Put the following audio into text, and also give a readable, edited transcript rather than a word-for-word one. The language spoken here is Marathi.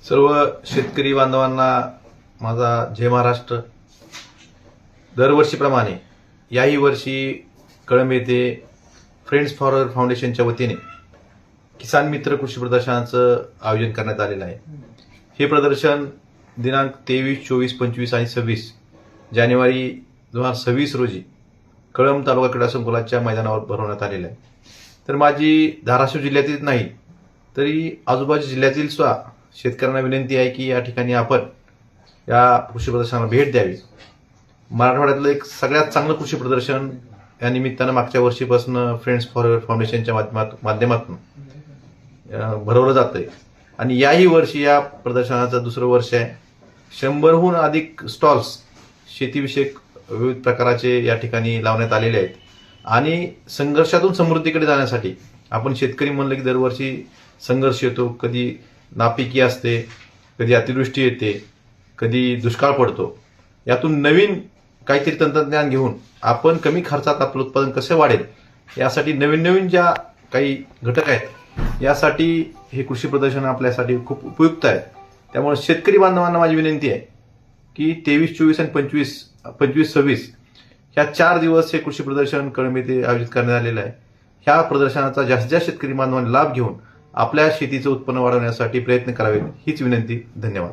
सर्व शेतकरी बांधवांना माझा जय महाराष्ट्र। दरवर्षीप्रमाणे याही वर्षी कळंब येथे फ्रेंड्स फॉर फाउंडेशनच्या वतीने किसान मित्र कृषी प्रदर्शनाचं आयोजन करण्यात आलेलं आहे। हे प्रदर्शन दिनांक 23, 24, 25 आणि 26 जानेवारी 2026 रोजी कळंब तालुका क्रीडा संकुलाच्या मैदानावर भरवण्यात आलेलं आहे। तर माझी धाराशिव जिल्ह्यातील नाही तरी आजूबाजू जिल्ह्यातील सुद्धा शेतकऱ्यांना विनंती आहे की या ठिकाणी आपण या कृषी प्रदर्शनाला भेट द्यावी। मराठवाड्यातलं एक सगळ्यात चांगलं कृषी प्रदर्शन या निमित्तानं मागच्या वर्षीपासून फ्रेंड्स फॉर फाउंडेशनच्या माध्यमातून भरवलं जातंय आणि याही वर्षी या प्रदर्शनाचं दुसरं वर्ष आहे। 100हून अधिक स्टॉल्स शेतीविषयक विविध प्रकाराचे या ठिकाणी लावण्यात आलेले आहेत आणि संघर्षातून समृद्धीकडे जाण्यासाठी आपण शेतकरी म्हणलं की दरवर्षी संघर्ष येतो, कधी नापिकी असते, कधी अतिवृष्टी येते, कधी दुष्काळ पडतो। यातून नवीन काहीतरी तंत्रज्ञान घेऊन आपण कमी खर्चात आपलं उत्पादन कसं वाढेल यासाठी नवीन नवीन ज्या काही घटक आहेत यासाठी हे कृषी प्रदर्शन आपल्यासाठी खूप उपयुक्त आहे। त्यामुळे शेतकरी बांधवांना माझी विनंती आहे की 23, 24 आणि 25, 26 ह्या 4 दिवस हे कृषी प्रदर्शन कळंब येथे आयोजित करण्यात आलेलं आहे। ह्या प्रदर्शनाचा जास्तीत जास्त शेतकरी बांधवांनी लाभ घेऊन आपल्या शेतीचं उत्पन्न वाढवण्यासाठी प्रयत्न करावे हीच विनंती। धन्यवाद।